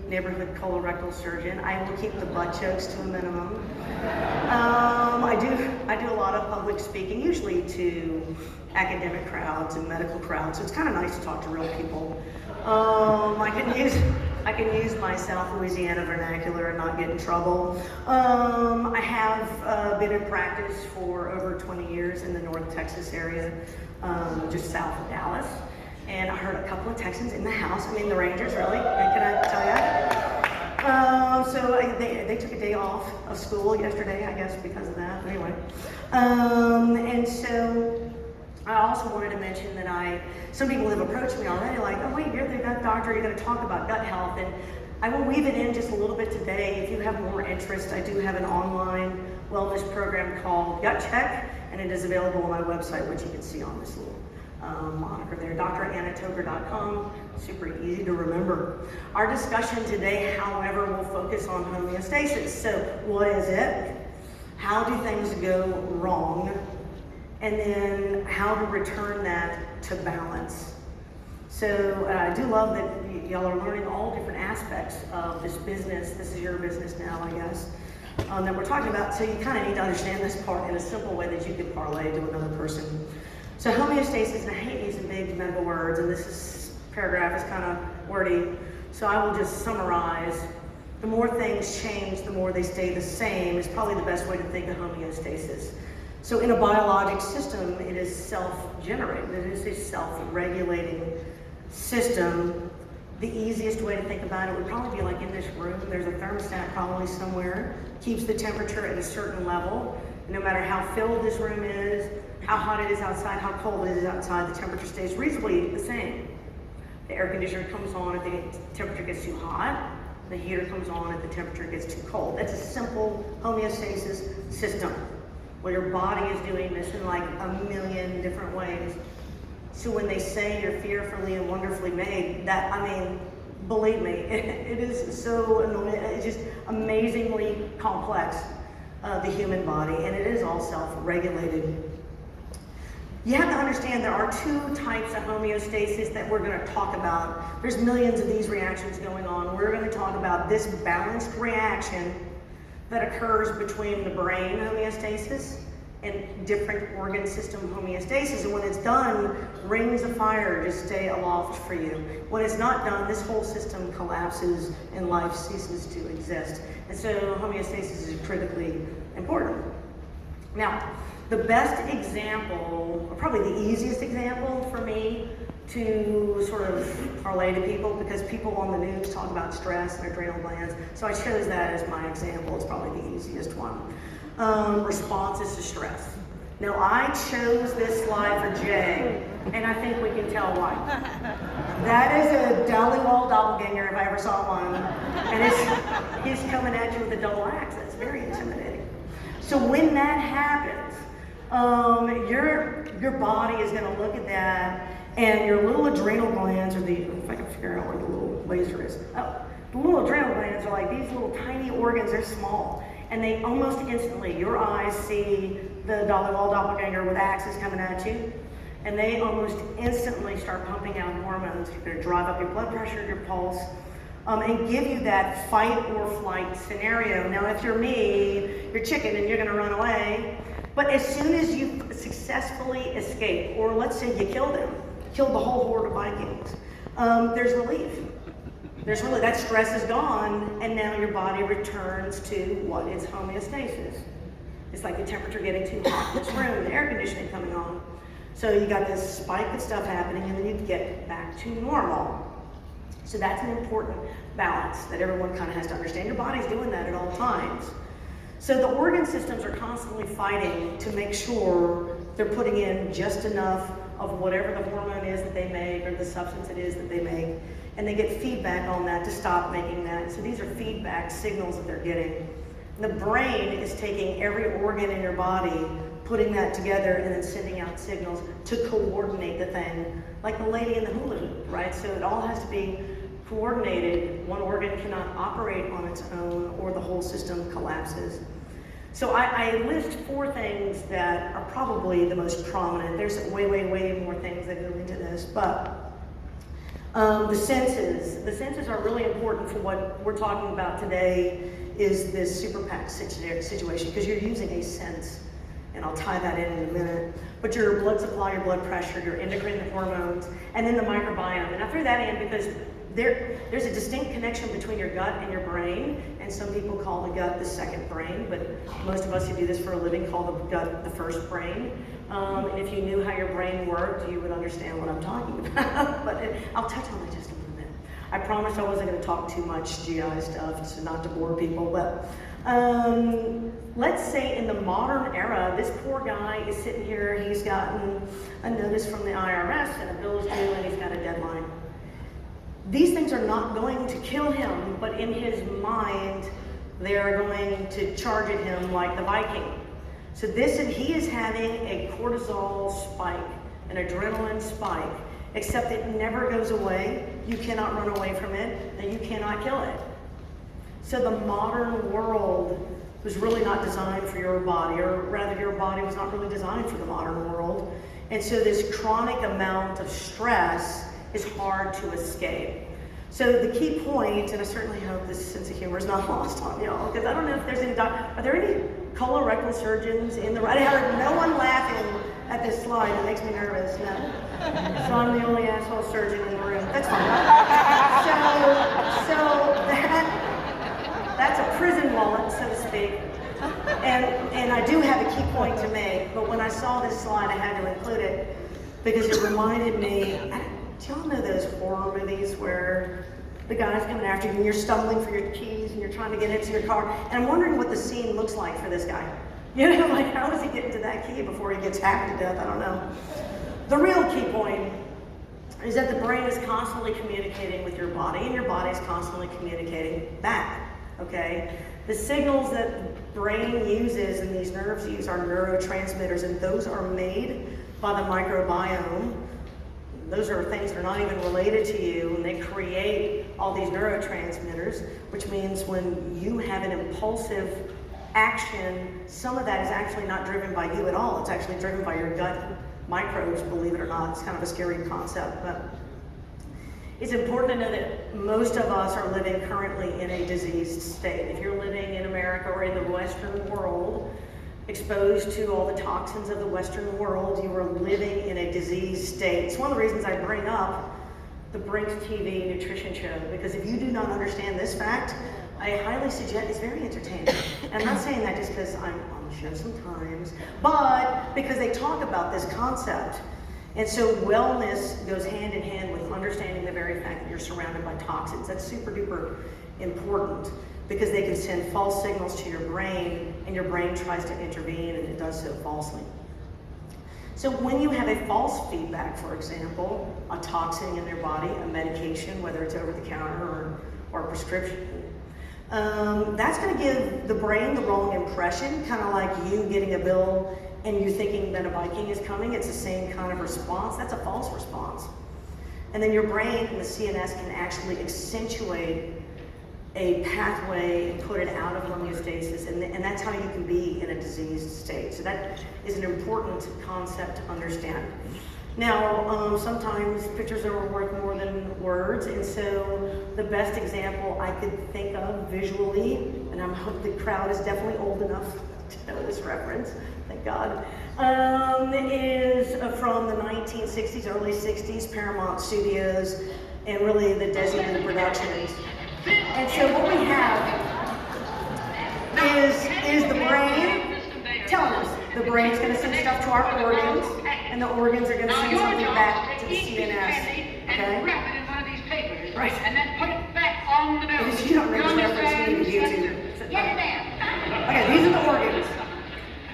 neighborhood colorectal surgeon. I will keep the butt jokes to a minimum. I do a lot of public speaking, usually to academic crowds and medical crowds, so it's kind of nice to talk to real people. I can use my South Louisiana vernacular and not get in trouble. I have been in practice for over 20 years in the North Texas area, just south of Dallas. And I heard a couple of Texans in the house. I mean, the Rangers, really? Can I tell you? So they took a day off of school yesterday, I guess, because of that. Anyway, and so I also wanted to mention that some people have approached me already, like, oh wait, you're the gut doctor, you're going to talk about gut health, and I will weave it in just a little bit today. If you have more interest, I do have an online wellness program called Gut Check, and it is available on my website, which you can see on this little moniker there, drannatoker.com. Super easy to remember. Our discussion today, however, will focus on homeostasis. So what is it? How do things go wrong? And then how to return that to balance. So I do love that y'all are learning all different aspects of this business. This is your business now, I guess, that we're talking about. So you kind of need to understand this part in a simple way that you can parlay to another person. So homeostasis, and I hate using big medical words, and this paragraph is kind of wordy, so I will just summarize. The more things change, the more they stay the same is probably the best way to think of homeostasis. So in a biologic system, it is self-generated. It is a self-regulating system. The easiest way to think about it would probably be like in this room, there's a thermostat probably somewhere, keeps the temperature at a certain level. No matter how filled this room is, how hot it is outside, how cold it is outside, the temperature stays reasonably the same. The air conditioner comes on if the temperature gets too hot. The heater comes on if the temperature gets too cold. That's a simple homeostasis system. Well, your body is doing this in like a million different ways. So when they say you're fearfully and wonderfully made, that, I mean, believe me, it is so annoying. It's just amazingly complex, the human body, and it is all self-regulated. You have to understand there are two types of homeostasis that we're going to talk about. There's millions of these reactions going on. We're going to talk about this balanced reaction that occurs between the brain homeostasis and different organ system homeostasis. And when it's done, rings of fire just stay aloft for you. When it's not done, this whole system collapses and life ceases to exist. And so homeostasis is critically important. Now, the best example, or probably the easiest example for me to sort of parlay to people, because people on the news talk about stress and adrenal glands, so I chose that as my example. It's probably the easiest one. Responses to stress. Now, I chose this slide for Jay, and I think we can tell why. That is a Dollywall doppelganger if I ever saw one, and he's coming at you with a double axe. That's very intimidating. So when that happens, your body is going to look at that, and your little adrenal glands are if I can figure out where the little laser is. Oh, the little adrenal glands are like these little tiny organs. They're small, and they almost instantly, your eyes see the Dollywall doppelganger with axes coming at you, and they almost instantly start pumping out hormones. You're going to drive up your blood pressure, your pulse, and give you that fight or flight scenario. Now, if you're me, you're chicken and you're going to run away. But as soon as you successfully escape, or let's say you killed the whole horde of Vikings, there's relief. That stress is gone, and now your body returns to what is homeostasis. It's like the temperature getting too hot in this room, the air conditioning coming on. So you got this spike of stuff happening, and then you get back to normal. So that's an important balance that everyone kind of has to understand. Your body's doing that at all times. So the organ systems are constantly fighting to make sure they're putting in just enough of whatever the hormone is that they make or the substance it is that they make, and they get feedback on that to stop making that. So these are feedback signals that they're getting. The brain is taking every organ in your body, putting that together, and then sending out signals to coordinate the thing, like the lady in the hula hoop, right? So it all has to be coordinated. One organ cannot operate on its own, or the whole system collapses. So I list 4 things that are probably the most prominent. There's way more things that go into this, but The senses are really important for what we're talking about today is this super PAC situation, because you're using a sense, and I'll tie that in a minute. But your blood supply, your blood pressure, your endocrine hormones, and then the microbiome. And I threw that in because there's a distinct connection between your gut and your brain, and some people call the gut the second brain, but most of us who do this for a living call the gut the first brain. And if you knew how your brain worked, you would understand what I'm talking about. But I'll touch on that just a little bit. I promised I wasn't going to talk too much GI stuff, so not to bore people, but let's say in the modern era, this poor guy is sitting here, he's gotten a notice from the IRS and a bill is due and he's got a deadline. These things are not going to kill him, but in his mind, they are going to charge at him like the Viking. So he is having a cortisol spike, an adrenaline spike, except it never goes away. You cannot run away from it, and you cannot kill it. So the modern world was really not designed for your body, or rather your body was not really designed for the modern world. And so this chronic amount of stress is hard to escape. So the key point, and I certainly hope this sense of humor is not lost on y'all, because I don't know if there's any, are there any colorectal surgeons in the, I heard no one laughing at this slide, it makes me nervous, no. So I'm the only asshole surgeon in the room, that's fine. So that's a prison wallet, so to speak. And I do have a key point to make, but when I saw this slide, I had to include it because it reminded me, do y'all know those horror movies where the guy's coming after you and you're stumbling for your keys and you're trying to get into your car? And I'm wondering what the scene looks like for this guy. You know, like how is he getting to that key before he gets hacked to death? I don't know. The real key point is that the brain is constantly communicating with your body and your body is constantly communicating back, okay? The signals that the brain uses and these nerves use are neurotransmitters, and those are made by the microbiome. Those are things that are not even related to you, and they create all these neurotransmitters, which means when you have an impulsive action, some of that is actually not driven by you at all. It's actually driven by your gut microbes, believe it or not. It's kind of a scary concept, but it's important to know that most of us are living currently in a diseased state. If you're living in America or in the Western world, exposed to all the toxins of the Western world, you are living in a diseased state. It's one of the reasons I bring up the Brinks TV nutrition show, because if you do not understand this fact, I highly suggest, it's very entertaining. And I'm not saying that just because I'm on the show sometimes, but because they talk about this concept. And so wellness goes hand in hand with understanding the very fact that you're surrounded by toxins. That's super duper important, because they can send false signals to your brain, and your brain tries to intervene, and it does so falsely. So when you have a false feedback, for example, a toxin in your body, a medication, whether it's over the counter or a prescription, that's going to give the brain the wrong impression, kind of like you getting a bill and you thinking that a Viking is coming. It's the same kind of response. That's a false response. And then your brain and the CNS can actually accentuate a pathway and put it out of homeostasis, and that's how you can be in a diseased state. So that is an important concept to understand. Now, sometimes pictures are worth more than words, and so the best example I could think of visually, and I hope the crowd is definitely old enough to know this reference, thank God, is from the 1960s, early 60s, Paramount Studios, and really the Desi Productions. And so what we have is the brain telling us the brain's going to send stuff to our organs, and the organs are going to send something back to the CNS. Okay? Right. And then put it back on the bill. If you don't know this reference, you need to YouTube. Okay, these are the organs.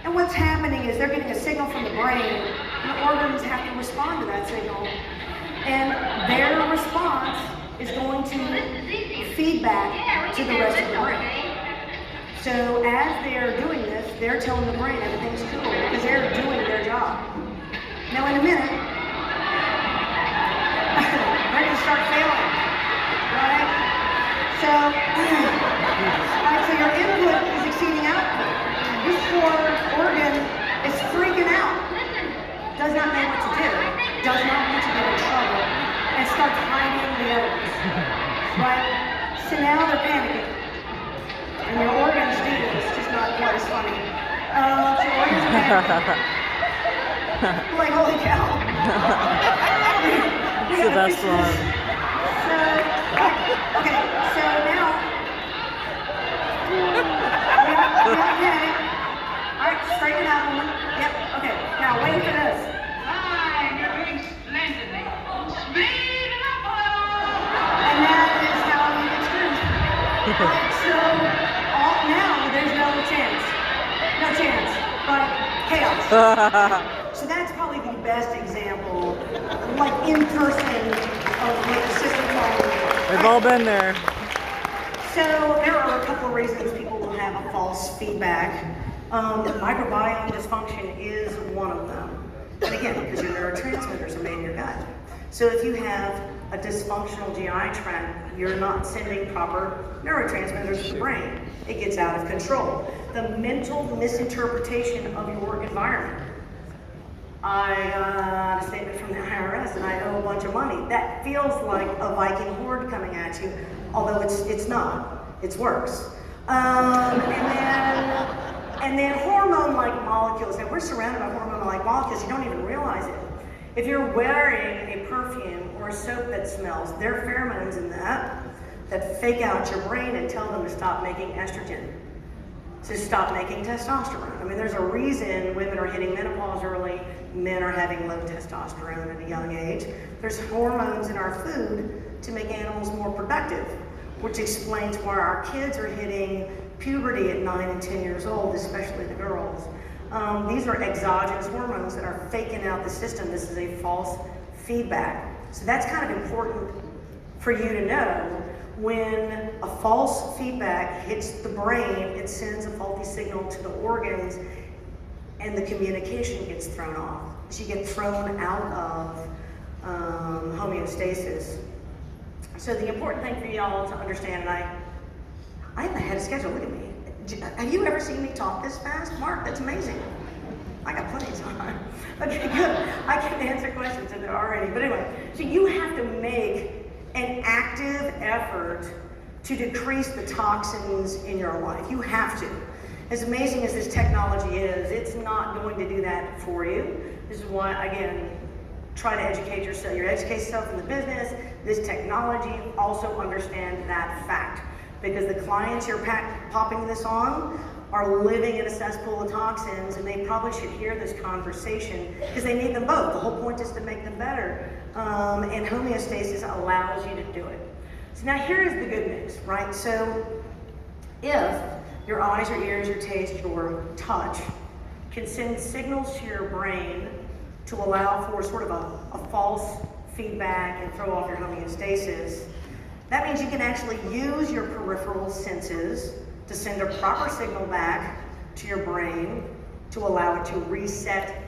And what's happening is they're getting a signal from the brain, and the organs have to respond to that signal. And their response is going to feedback to the rest of the brain. So as they're doing this, they're telling the brain everything's cool because they're doing their job. Now in a minute, they're going to start failing, right? So your input is exceeding output. This poor organ is freaking out, does not know what to do, does not want to get in trouble, and starts hiding Right? So now they're panicking. And your organs do this, just not quite as funny. So organs are panicking. Like, holy cow. It's the best one. So, okay, so now. Okay. Alright, straighten it out, woman. Yep, okay. Now wait for this. Hi, you're doing splendidly. Speed it up a little. And that is how you get screwed. Right, so now there's no chance. No chance. Right? Chaos. So that's probably the best example, like in person, of what the system calls. We've all been there. So there are a couple of reasons people will have a false feedback. Microbiome dysfunction is one of them. And again, because your neurotransmitters are made in your gut. So if you have a dysfunctional GI tract, you're not sending proper neurotransmitters to the brain. It gets out of control. The mental misinterpretation of your environment. I got a statement from the IRS and I owe a bunch of money. That feels like a Viking horde coming at you, although it's not. It's worse. And then hormone-like molecules. Now we're surrounded by hormone-like molecules. You don't even realize it. If you're wearing a perfume or a soap that smells, there are pheromones in that fake out your brain and tell them to stop making estrogen, to stop making testosterone. I mean, there's a reason women are hitting menopause early, men are having low testosterone at a young age. There's hormones in our food to make animals more productive, which explains why our kids are hitting puberty at 9 and 10 years old, especially the girls. These are exogenous hormones that are faking out the system. This is a false feedback. So that's kind of important for you to know. When a false feedback hits the brain, it sends a faulty signal to the organs and the communication gets thrown off. So you get thrown out of homeostasis. So the important thing for y'all to understand, and I have ahead of schedule, look at me. Have you ever seen me talk this fast? Mark, that's amazing. I got plenty of time. Okay, good. I can answer questions in there already. But anyway, so you have to make an active effort to decrease the toxins in your life. You have to. As amazing as this technology is, it's not going to do that for you. This is why, again, try to educate yourself. You educate yourself in the business. This technology, also understand that fact. Because the clients you're popping this on are living in a cesspool of toxins, and they probably should hear this conversation because they need them both. The whole point is to make them better, and homeostasis allows you to do it. So now here is the good news, right? So if your eyes, your ears, your taste, your touch can send signals to your brain to allow for sort of a false feedback and throw off your homeostasis, that means you can actually use your peripheral senses to send a proper signal back to your brain to allow it to reset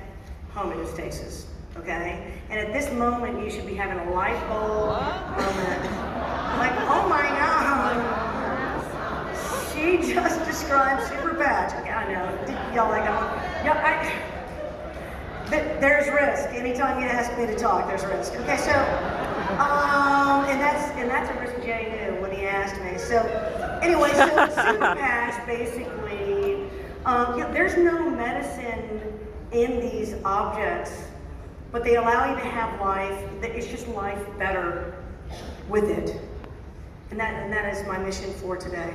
homeostasis, okay? And at this moment, you should be having a light bulb moment. Like, oh my God, she just described super patch. Okay, I know, y'all like, yeah, there's risk. Anytime you ask me to talk, there's risk. Okay, so, and that's a risk Jay knew when he asked me. So, anyway, so super patch basically, there's no medicine in these objects, but they allow you to have life. It's just life better with it, and that is my mission for today.